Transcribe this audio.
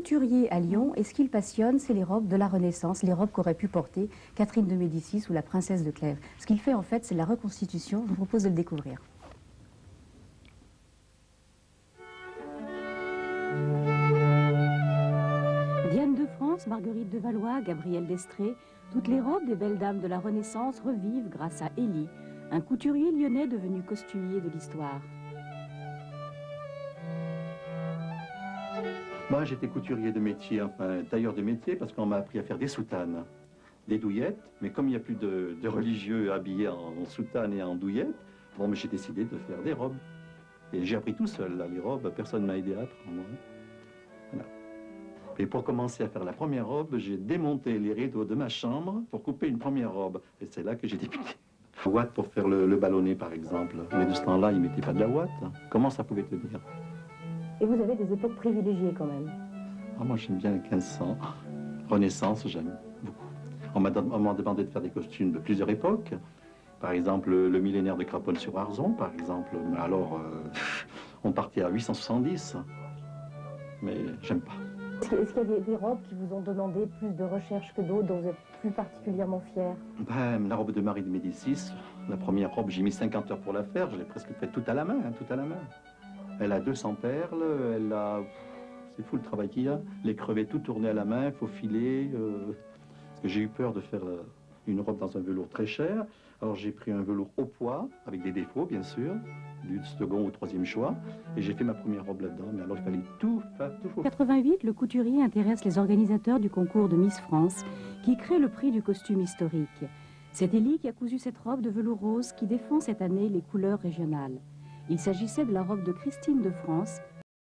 couturier à Lyon et ce qui le passionne, c'est les robes de la Renaissance, les robes qu'aurait pu porter Catherine de Médicis ou la princesse de Clèves. Ce qu'il fait en fait, c'est la reconstitution. Je vous propose de le découvrir. Diane de France, Marguerite de Valois, Gabrielle d'Estrées, toutes les robes des belles dames de la Renaissance revivent grâce à Élie, un couturier lyonnais devenu costumier de l'histoire. Moi, j'étais couturier de métier, enfin tailleur de métier, parce qu'on m'a appris à faire des soutanes, des douillettes. Mais comme il n'y a plus de religieux habillés en soutane et en douillettes, bon, mais j'ai décidé de faire des robes. Et j'ai appris tout seul, là, les robes, personne ne m'a aidé à apprendre. Voilà. Et pour commencer à faire la première robe, j'ai démonté les rideaux de ma chambre pour couper une première robe. Et c'est là que j'ai débuté. Ouate pour faire le ballonnet, par exemple. Mais de ce temps-là, ils ne mettaient pas de la ouate. Comment ça pouvait tenir? Et vous avez des époques privilégiées quand même. Ah, moi, j'aime bien les 1500. Renaissance, j'aime beaucoup. On m'a demandé de faire des costumes de plusieurs époques. Par exemple, le millénaire de Craponne-sur-Arzon, par exemple. Mais alors, on partait à 870. Mais j'aime pas. Est-ce qu'il y a des robes qui vous ont demandé plus de recherche que d'autres, dont vous êtes plus particulièrement fier? Ben, la robe de Marie de Médicis, la première robe, j'ai mis 50 heures pour la faire. Je l'ai presque faite tout à la main, hein, tout à la main. Elle a 200 perles, elle a... C'est fou le travail qu'il y a. Les crevets tout tourné à la main, il faut filer. Parce que j'ai eu peur de faire une robe dans un velours très cher. Alors j'ai pris un velours au poids, avec des défauts bien sûr, du second ou troisième choix. Et j'ai fait ma première robe là-dedans. Mais alors il fallait tout faire, tout. En 88, le couturier intéresse les organisateurs du concours de Miss France, qui crée le prix du costume historique. C'est Élie qui a cousu cette robe de velours rose qui défend cette année les couleurs régionales. Il s'agissait de la robe de Christine de France,